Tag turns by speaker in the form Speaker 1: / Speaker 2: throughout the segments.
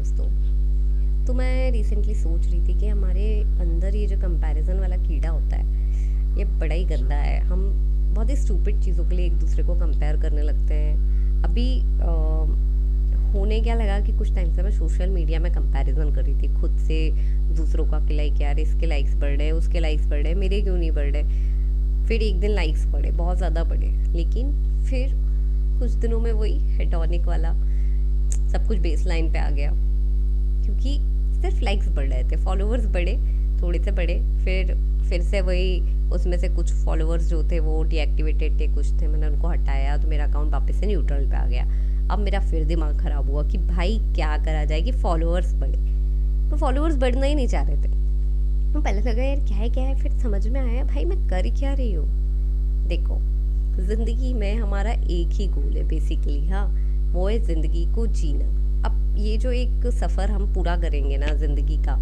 Speaker 1: दोस्तों। तो मैं रिसेंटली सोच रही थी कि हमारे अंदर ये जो कंपैरिजन वाला कीड़ा होता है ये बड़ा ही गंदा है। हम बहुत ही स्टूपिड चीज़ों के लिए एक दूसरे को कंपेयर करने लगते हैं। अभी होने क्या लगा कि कुछ टाइम से मैं सोशल मीडिया में कंपैरिजन कर रही थी खुद से दूसरों का, कि लाइक यार इसके लाइक्स बढ़ रहे, उसके लाइक्स बढ़ रहे, मेरे क्यों नहीं बढ़ रहे। फिर एक दिन लाइक्स बढ़े, बहुत ज़्यादा बढ़े, लेकिन फिर कुछ दिनों में वही हेडोनिक वाला सब कुछ बेस लाइन पे आ गया, क्योंकि सिर्फ लाइक्स बढ़ रहे थे, फॉलोअर्स बढ़े, थोड़े से बढ़े, फिर से वही उसमें से कुछ फॉलोअर्स जो थे वो डीएक्टिवेटेड थे, कुछ थे मैंने उनको हटाया तो मेरा अकाउंट वापस से न्यूट्रल पे आ गया। अब मेरा फिर दिमाग ख़राब हुआ कि भाई क्या करा जाए कि फॉलोअर्स बढ़े। तो फॉलोअर्स बढ़ना ही नहीं चाह रहे थे। तो पहले लगा यार क्या है, फिर समझ में आया भाई मैं कर क्या रही हूँ। देखो, ज़िंदगी में हमारा एक ही गोल है बेसिकली, हाँ, वो है ज़िंदगी को जीना। अब ये जो एक सफ़र हम पूरा करेंगे ना ज़िंदगी का,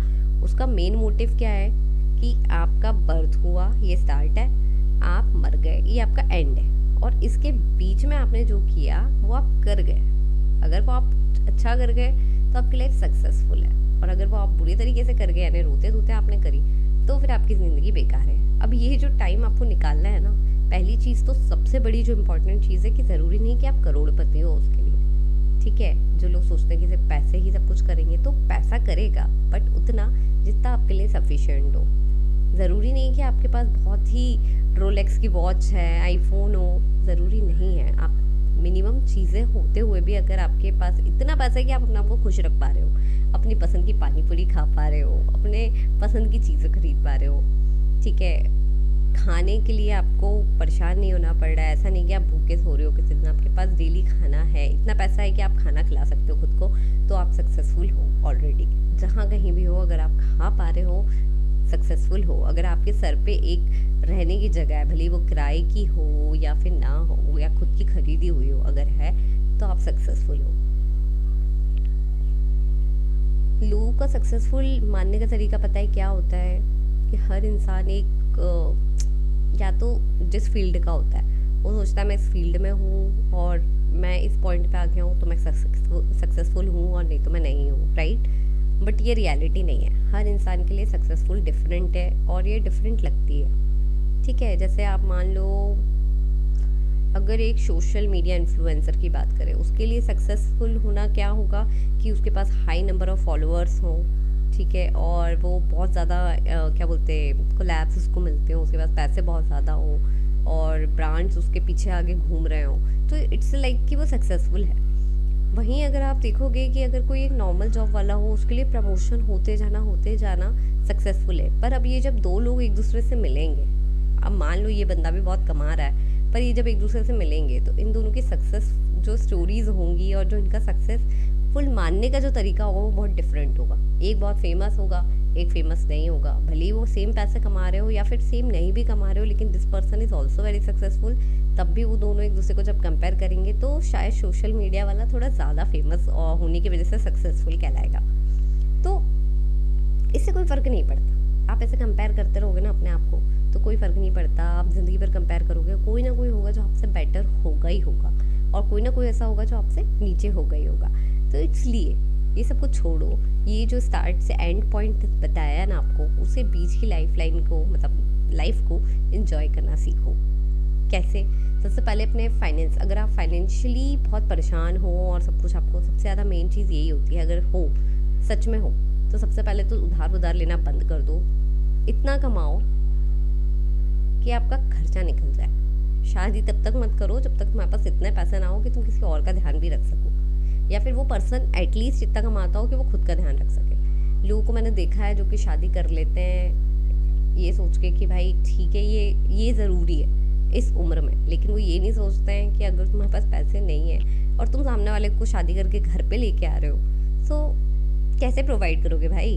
Speaker 1: उसका मेन मोटिव क्या है कि आपका बर्थ हुआ, ये स्टार्ट है, आप मर गए, ये आपका एंड है, और इसके बीच में आपने जो किया वो आप कर गए। अगर वो आप अच्छा कर गए तो आपकी लाइफ सक्सेसफुल है, और अगर वो आप बुरी तरीके से कर गए, यानी रोते धोते आपने करी, तो फिर आपकी ज़िंदगी बेकार है। अब ये जो टाइम आपको निकालना है ना, पहली चीज़ तो सबसे बड़ी जो इम्पोर्टेंट चीज़ है कि ज़रूरी नहीं कि आप करोड़पति हो उसके लिए, ठीक है। जो लोग सोचते हैं कि सिर्फ पैसे ही सब कुछ करेंगे, तो पैसा करेगा बट उतना जितना आपके लिए सफिशिएंट हो। ज़रूरी नहीं कि आपके पास बहुत ही रोलेक्स की वॉच है, आईफोन हो, ज़रूरी नहीं है। आप मिनिमम चीज़ें होते हुए भी अगर आपके पास इतना पैसा है कि आप अपने आप को खुश रख पा रहे हो, अपनी पसंद की पानी पूरी खा पा रहे हो, अपने पसंद की चीज़ें खरीद पा रहे हो, ठीक है, खाने के लिए आपको परेशान नहीं होना पड़ रहा है, ऐसा नहीं कि आप भूखे सो रहे हो किसी दिन, आपके पास डेली खाना है, इतना पैसा है कि आप खाना खिला सकते हो खुद को, तो आप सक्सेसफुल हो ऑलरेडी। जहाँ कहीं भी हो, अगर आप खा पा रहे हो, सक्सेसफुल हो। अगर आपके सर पे एक रहने की जगह है, भले वो किराए की हो या फिर ना हो, या खुद की खरीदी हुई हो, अगर है तो आप सक्सेसफुल हो। लोगों का सक्सेसफुल मानने का तरीका पता है क्या होता है कि हर इंसान एक या तो जिस फील्ड का होता है वो सोचता है मैं इस फील्ड में हूँ और मैं इस पॉइंट पे आ गया हूँ तो मैं सक्सेसफुल हूँ, और नहीं तो मैं नहीं हूँ, राइट। बट ये रियलिटी नहीं है। हर इंसान के लिए सक्सेसफुल डिफरेंट है, और ये डिफरेंट लगती है, ठीक है। जैसे आप मान लो अगर एक सोशल मीडिया इन्फ्लुएंसर की बात करें, उसके लिए सक्सेसफुल होना क्या होगा कि उसके पास हाई नंबर ऑफ फॉलोअर्स हों, ठीक है, और वो बहुत ज़्यादा क्या बोलते हैं, कोलैब्स उसको मिलते हो, उसके पास पैसे बहुत ज़्यादा हो, और ब्रांड्स उसके पीछे आगे घूम रहे हो, तो इट्स लाइक कि वो सक्सेसफुल है। वहीं अगर आप देखोगे कि अगर कोई एक नॉर्मल जॉब वाला हो, उसके लिए प्रमोशन होते जाना सक्सेसफुल है। पर अब ये जब दो लोग एक दूसरे से मिलेंगे, अब मान लो ये बंदा भी बहुत कमा रहा है, पर ये जब एक दूसरे से मिलेंगे तो इन दोनों की सक्सेस जो स्टोरीज होंगी और जो इनका सक्सेसफुल मानने का जो तरीका होगा वो बहुत डिफरेंट होगा। एक बहुत फेमस होगा, एक फेमस नहीं होगा, भले ही वो सेम पैसे कमा रहे हो या फिर सेम नहीं भी कमा रहे हो, लेकिन this person is also very successful, तब भी वो दोनों एक दूसरे को जब कंपेयर करेंगे तो शायद सोशल मीडिया वाला थोड़ा ज़्यादा फेमस होने की वजह से सक्सेसफुल कहलाएगा। तो इससे कोई फ़र्क नहीं पड़ता, आप ऐसे कंपेयर करते रहोगे ना अपने आप को तो कोई फ़र्क नहीं पड़ता। आप ज़िंदगी भर कंपेयर करोगे, कोई ना कोई होगा जो आपसे बेटर होगा ही होगा, और कोई ना कोई ऐसा होगा जो आपसे नीचे होगा ही होगा। तो इसलिए ये सब कुछ छोड़ो, ये जो स्टार्ट से एंड पॉइंट बताया ना आपको, उसे बीच की लाइफ लाइन को, मतलब लाइफ को एंजॉय करना सीखो। कैसे? सबसे पहले अपने फाइनेंस, अगर आप फाइनेंशियली बहुत परेशान हो और सब कुछ, आपको सबसे ज़्यादा मेन चीज़ यही होती है, अगर हो सच में हो तो सबसे पहले तो उधार लेना बंद कर दो। इतना कमाओ कि आपका खर्चा निकल जाए। शादी तब तक मत करो जब तक तुम्हारे पास इतने पैसे ना हो कि तुम किसी और का ध्यान भी रख सको, या फिर वो पर्सन एटलीस्ट इतना कमाता हो कि वो खुद का ध्यान रख सके। लोगों को मैंने देखा है जो कि शादी कर लेते हैं ये सोच के कि भाई ठीक है ये ज़रूरी है इस उम्र में, लेकिन वो ये नहीं सोचते हैं कि अगर तुम्हारे पास पैसे नहीं है और तुम सामने वाले को शादी करके घर पे लेके आ रहे हो, तो कैसे प्रोवाइड करोगे भाई।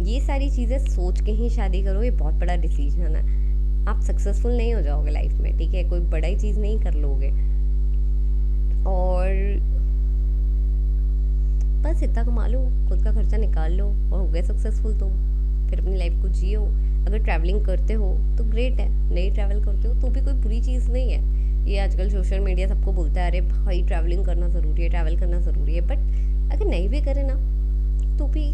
Speaker 1: ये सारी चीज़ें सोच के ही शादी करो, ये बहुत बड़ा डिसीजन है। आप सक्सेसफुल नहीं हो जाओगे लाइफ में, ठीक है, कोई बड़ा ही चीज़ नहीं कर लोगे। और बस इतना कमा लो, खुद का खर्चा निकाल लो और हो गए सक्सेसफुल। तो फिर अपनी लाइफ को जियो। अगर ट्रैवलिंग करते हो तो ग्रेट है, नहीं ट्रैवल करते हो तो भी कोई बुरी चीज़ नहीं है। ये आजकल सोशल मीडिया सबको बोलता है अरे भाई ट्रैवलिंग करना ज़रूरी है, ट्रैवल करना ज़रूरी है, बट अगर नहीं भी करें ना तो भी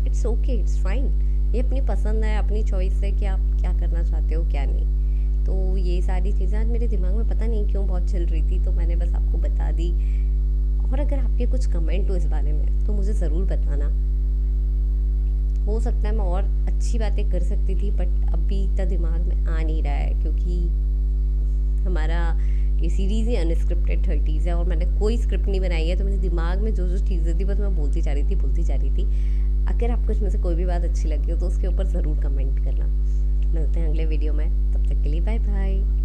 Speaker 1: इट्स ओके, इट्स फाइन। ये अपनी पसंद है, अपनी चॉइस है कि आप क्या करना चाहते हो क्या नहीं। तो ये सारी चीज़ें आज मेरे दिमाग में पता नहीं क्यों बहुत चल रही थी, तो मैंने बस आपको बता दी। और अगर आपके कुछ कमेंट हो इस बारे में तो मुझे ज़रूर बताना। हो सकता है मैं और अच्छी बातें कर सकती थी, बट अभी तक दिमाग में आ नहीं रहा है, क्योंकि हमारा ये सीरीज़ ही अनस्क्रिप्टेड 30s है और मैंने कोई स्क्रिप्ट नहीं बनाई है। तो मेरे दिमाग में जो जो चीज़ें थी बस मैं बोलती जा रही थी। अगर आपको इसमें से कोई भी बात अच्छी लगी हो तो उसके ऊपर ज़रूर कमेंट करना। मिलते हैं अगले वीडियो में, तब तक के लिए बाय बाय।